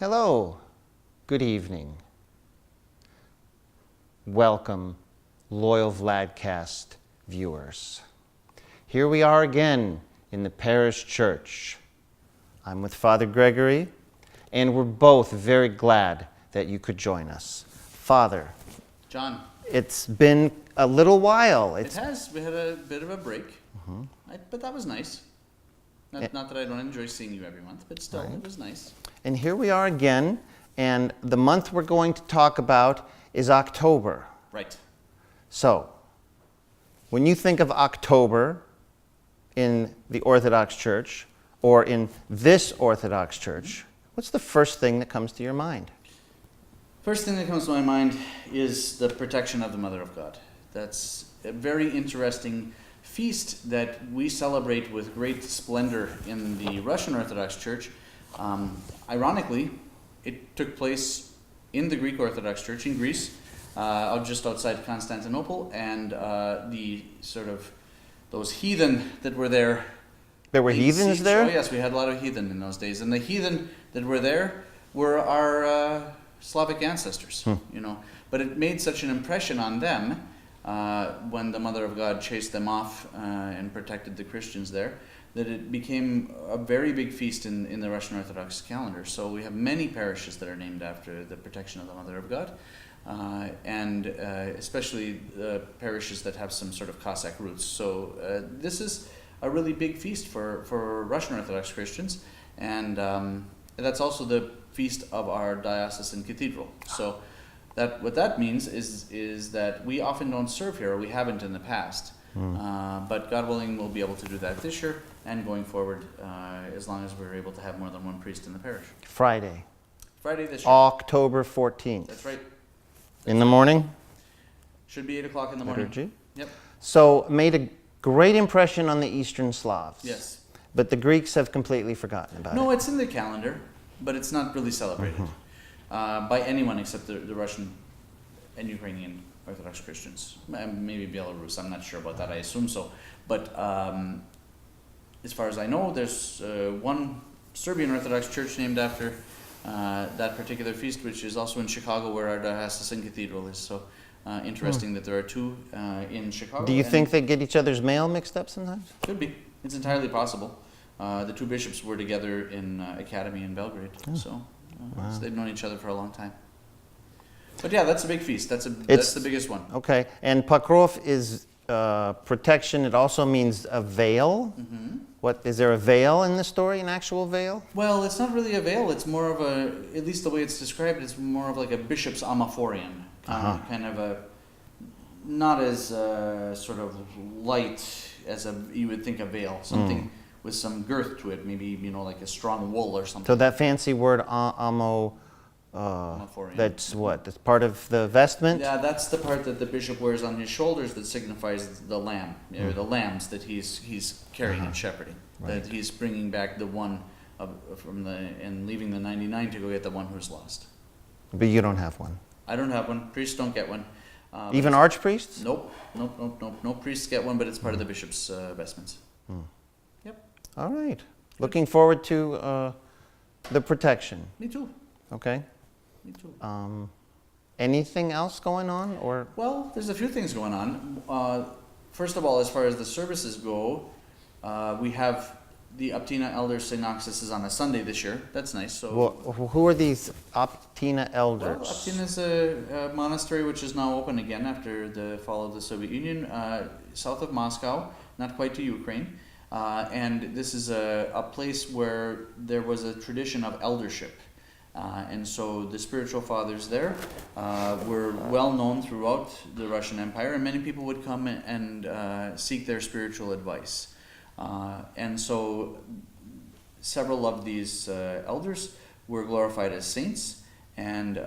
Hello, good evening. Welcome, loyal Vladcast viewers. Here we are again in the parish church. I'm with Father Gregory, and we're both very glad that you could join us. Father. John. It's been a little while. It has. We had a bit of a break, but that was nice. Not that I don't enjoy seeing you every month, but still, It was nice. And here we are again, and the month we're going to talk about is October. Right. So, when you think of October in the Orthodox Church, or in this Orthodox Church, what's the first thing that comes to your mind? First thing that comes to my mind is the protection of the Mother of God. That's a very interesting feast that we celebrate with great splendor in the Russian Orthodox Church. Ironically, it took place in the Greek Orthodox Church in Greece, just outside Constantinople, and those heathen that were there. There were heathens there? Oh yes, we had a lot of heathen in those days, and the heathen that were there were our Slavic ancestors. But it made such an impression on them when the Mother of God chased them off and protected the Christians there, that it became a very big feast in the Russian Orthodox calendar. So we have many parishes that are named after the protection of the Mother of God, and especially the parishes that have some sort of Cossack roots. So this is a really big feast for Russian Orthodox Christians, and that's also the feast of our diocesan cathedral. So what that means is that we often don't serve here, or we haven't in the past. But God willing, we'll be able to do that this year and going forward, as long as we're able to have more than one priest in the parish. Friday this year. October 14th. That's right. In the morning? Should be 8 o'clock in the morning. Liturgy? Yep. So, made a great impression on the Eastern Slavs. Yes. But the Greeks have completely forgotten about it. No, it's in the calendar, but it's not really celebrated by anyone except the Russian and Ukrainian Orthodox Christians. Maybe Belarus, I'm not sure about that, I assume so. But as far as I know, there's one Serbian Orthodox church named after that particular feast, which is also in Chicago, where our diocesan cathedral is. So interesting that there are two in Chicago. Do you think they get each other's mail mixed up sometimes? Could be. It's entirely possible. The two bishops were together in Academy in Belgrade, so they've known each other for a long time. But yeah, that's a big feast. That's the biggest one. Okay, and Pokrov is protection. It also means a veil. What is there a veil in the story? An actual veil? Well, it's not really a veil. It's more of at least the way it's described, it's more of like a bishop's amaphorion, kind of a, not as sort of light as you would think a veil. Something with some girth to it, maybe like a strong wool or something. So that fancy word amaphorion. That's what? That's part of the vestment? Yeah, that's the part that the bishop wears on his shoulders that signifies the lamb, or the lambs that he's carrying and shepherding. Right. That he's bringing back the one and leaving the 99 to go get the one who's lost. But you don't have one? I don't have one. Priests don't get one. Even archpriests? Nope. No priests get one, but it's part of the bishop's vestments. Yep. All right. Looking forward to the protection. Me too. Okay. Me too. Anything else going on, or? Well, there's a few things going on. First of all, as far as the services go, we have the Optina Elders Synoxis is on a Sunday this year. That's nice. So, well, who are these Optina Elders? Well, Optina is a monastery which is now open again after the fall of the Soviet Union, south of Moscow, not quite to Ukraine. And this is a place where there was a tradition of eldership. And so the spiritual fathers there were well known throughout the Russian Empire, and many people would come and seek their spiritual advice. And so several of these elders were glorified as saints, and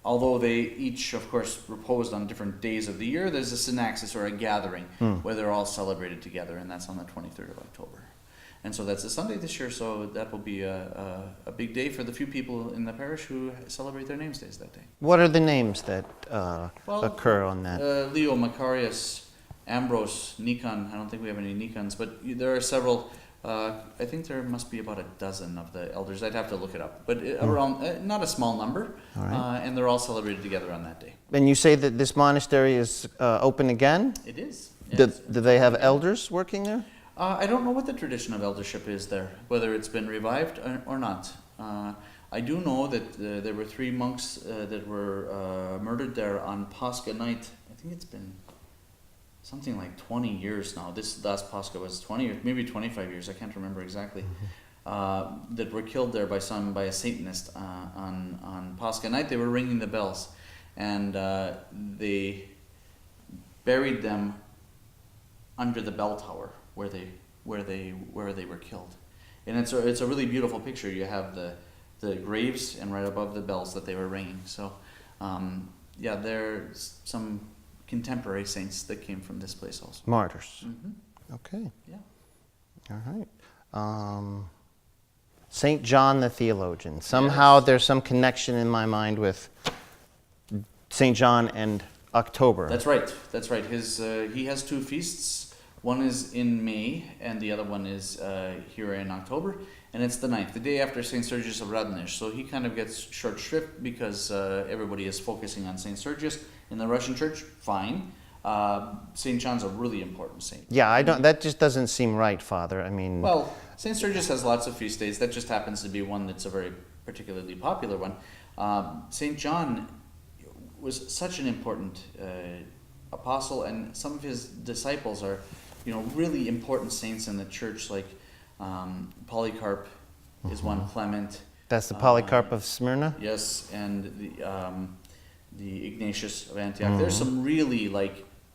although they each, of course, reposed on different days of the year, there's a synaxis or a gathering where they're all celebrated together, and that's on the 23rd of October. And so that's a Sunday this year, so that will be a big day for the few people in the parish who celebrate their names days that day. What are the names that occur on that? Leo, Macarius, Ambrose, Nikon. I don't think we have any Nikons, but there are several I think there must be about a dozen of the elders. I'd have to look it up, but around not a small number, All right. and they're all celebrated together on that day. And you say that this monastery is open again? It is. Do Yes. they have elders working there? I don't know what the tradition of eldership is there, whether it's been revived or not. I do know that there were 3 monks that were murdered there on Pascha night. I think it's been something like 20 years now. This last Pascha was 20 or maybe 25 years. I can't remember exactly. That were killed there by a Satanist on Pascha night. They were ringing the bells, and they buried them under the bell tower where they were killed. And it's a really beautiful picture. You have the graves and right above the bells that they were ringing. So yeah, there's some contemporary saints that came from this place also. Martyrs. Mm-hmm. Okay. Yeah. All right. Saint John the theologian. Somehow Yes. there's some connection in my mind with Saint John and October. That's right. That's right. He has 2 feasts. One is in May, and the other one is here in October, and it's the 9th, the day after Saint Sergius of Radonezh. So he kind of gets short shrift because everybody is focusing on Saint Sergius in the Russian Church. Fine. Saint John's a really important saint. Yeah, I don't. That just doesn't seem right, Father. I mean, Well, Saint Sergius has lots of feast days. That just happens to be one that's a very particularly popular one. Saint John was such an important apostle, and some of his disciples are, really important saints in the church, like Polycarp is one, Clement. that's the Polycarp of Smyrna. Yes, and the Ignatius of Antioch. There's some really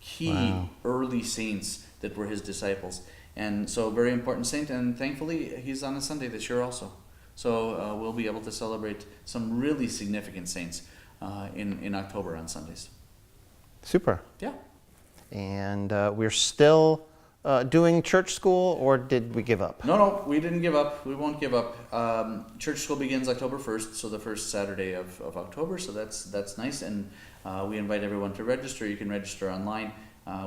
key early saints that were his disciples, and so very important saint. And thankfully, he's on a Sunday this year also. So we'll be able to celebrate some really significant saints in October on Sundays. Super. Yeah. And we're still doing church school, or did we give up? No, we didn't give up. We won't give up. Church school begins October 1st, so the first Saturday of October, so that's nice. And we invite everyone to register. You can register online.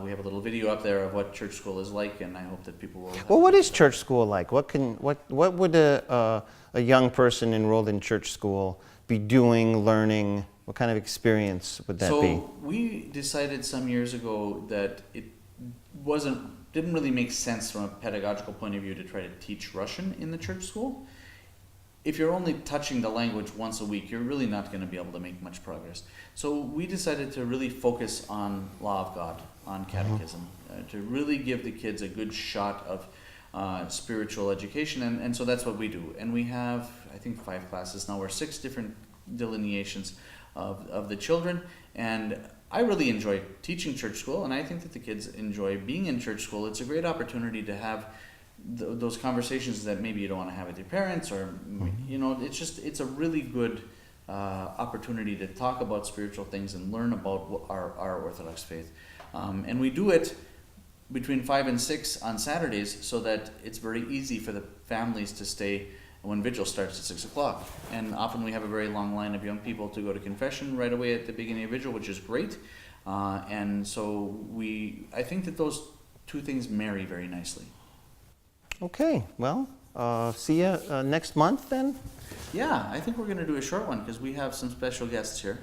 We have a little video up there of what church school is like, and I hope that people will... Well, what is church school like? What would a young person enrolled in church school be doing, learning? What kind of experience would that be? So we decided some years ago that it didn't really make sense from a pedagogical point of view to try to teach Russian in the church school. If you're only touching the language once a week, you're really not going to be able to make much progress. So we decided to really focus on law of God, on catechism, to really give the kids a good shot of spiritual education, and so that's what we do. And we have, I think, 5 classes now, or 6 different delineations of the children, and I really enjoy teaching church school, and I think that the kids enjoy being in church school. It's a great opportunity to have those conversations that maybe you don't want to have with your parents, or it's a really good opportunity to talk about spiritual things and learn about our Orthodox faith. And we do it between 5 and 6 on Saturdays, so that it's very easy for the families to stay when vigil starts at 6 o'clock. And often we have a very long line of young people to go to confession right away at the beginning of vigil, which is great. And so I think that those 2 things marry very nicely. Okay, well, see you next month then? Yeah, I think we're going to do a short one because we have some special guests here.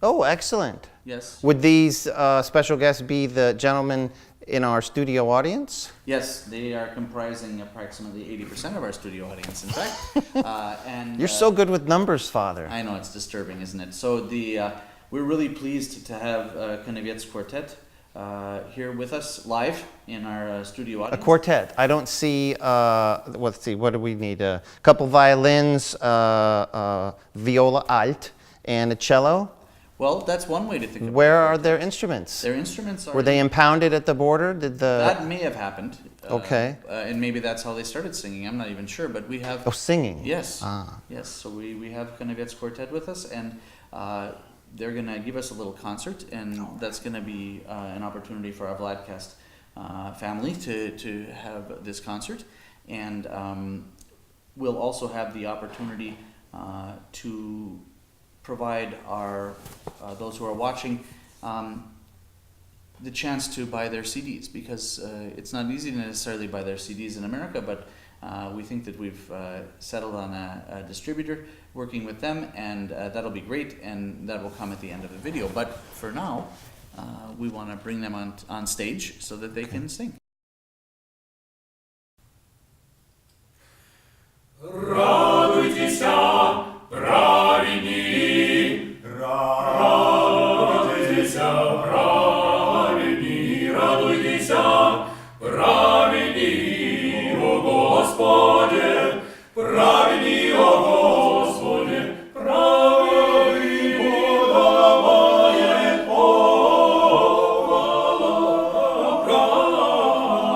Oh, excellent. Yes. Would these special guests be the gentlemen in our studio audience? Yes, they are comprising approximately 80% of our studio audience, in fact. And You're so good with numbers, Father. I know, it's disturbing, isn't it? So we're really pleased to have Konevietz Quartet here with us live in our studio A audience. quartet. I don't see, let's see, what do we need? A couple violins, viola alt, and a cello. Well, that's one way to think about it. Where are their instruments? Their instruments are... Were they impounded at the border? That may have happened. Okay. And maybe that's how they started singing. I'm not even sure, but we have... Oh, singing. Yes. Ah. Yes, so we have Konevietz Quartet with us, and they're going to give us a little concert, and that's going to be an opportunity for our Vladcast family to have this concert. And we'll also have the opportunity to provide those who are watching the chance to buy their CDs, because it's not easy to necessarily buy their CDs in America, but We think that we've settled on a distributor, working with them, and that'll be great, and that will come at the end of the video. But for now, we want to bring them on stage so that they can sing. Радуйтеся, праведні, радуйтеся, праведні, радуйтеся, праведні, о Господи, праведні, о Господи, праведні подаває похвалу, праведні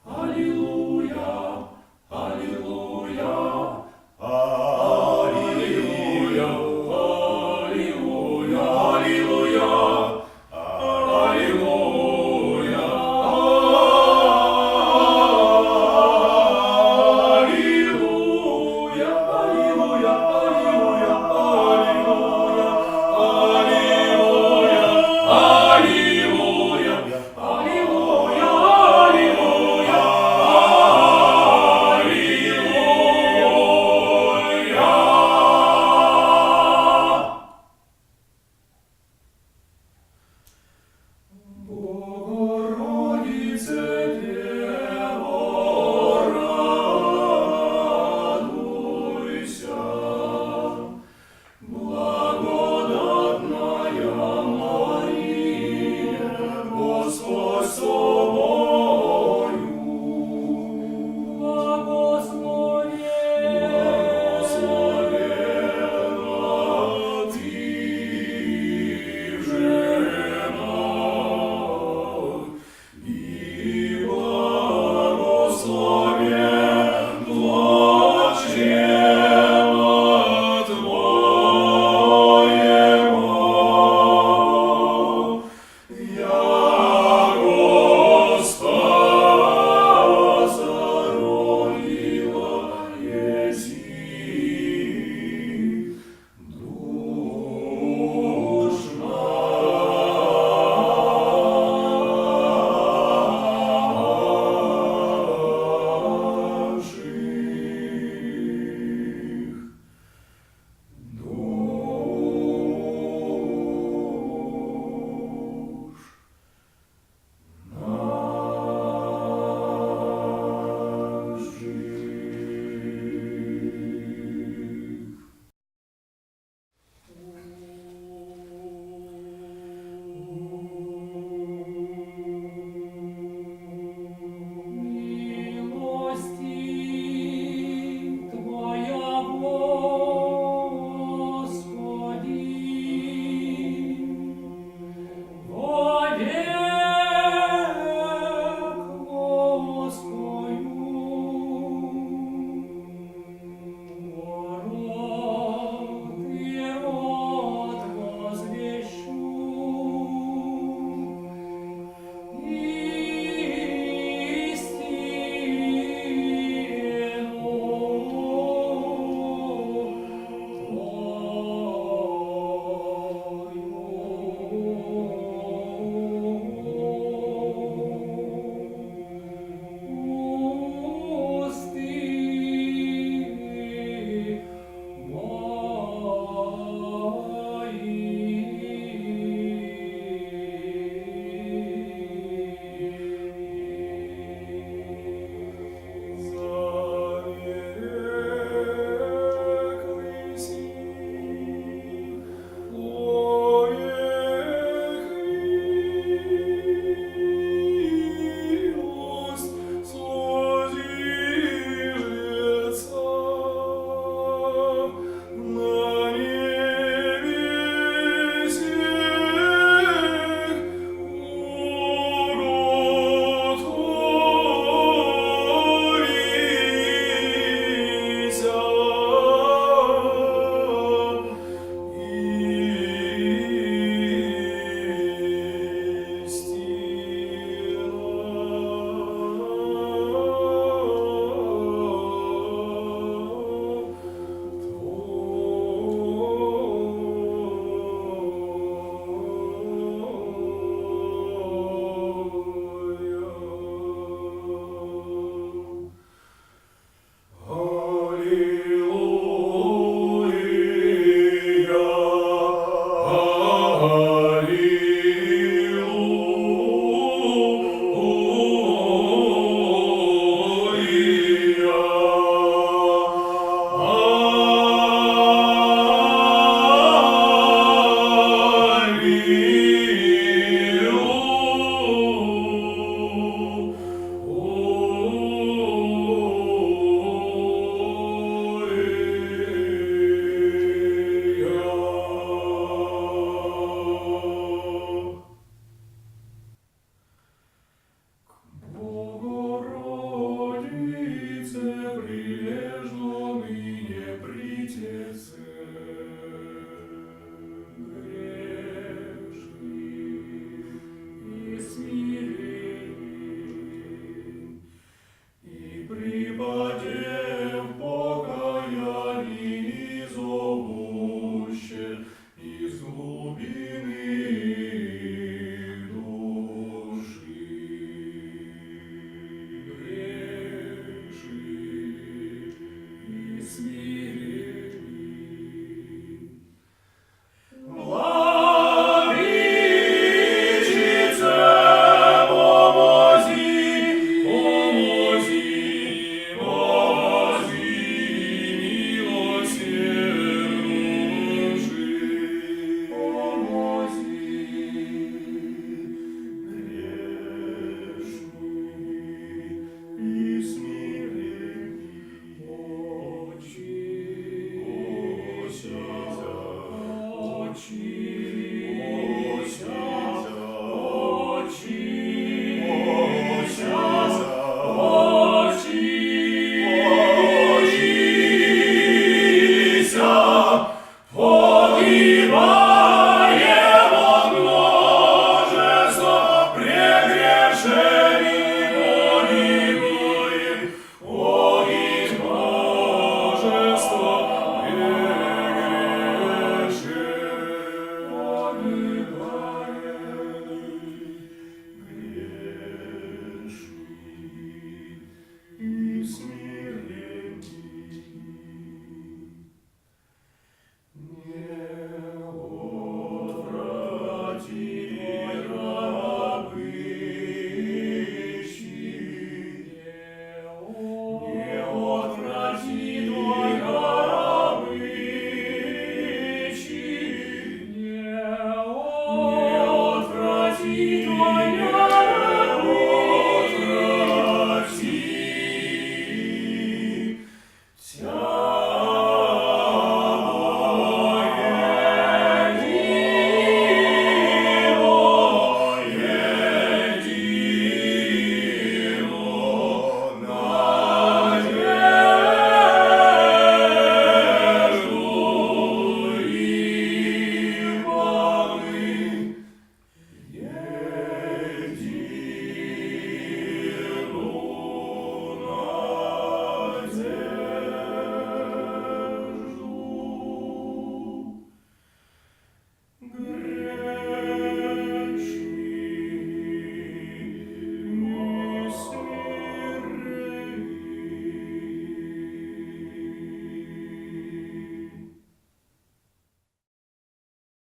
Аллилуйя, Аллилуйя, Божество,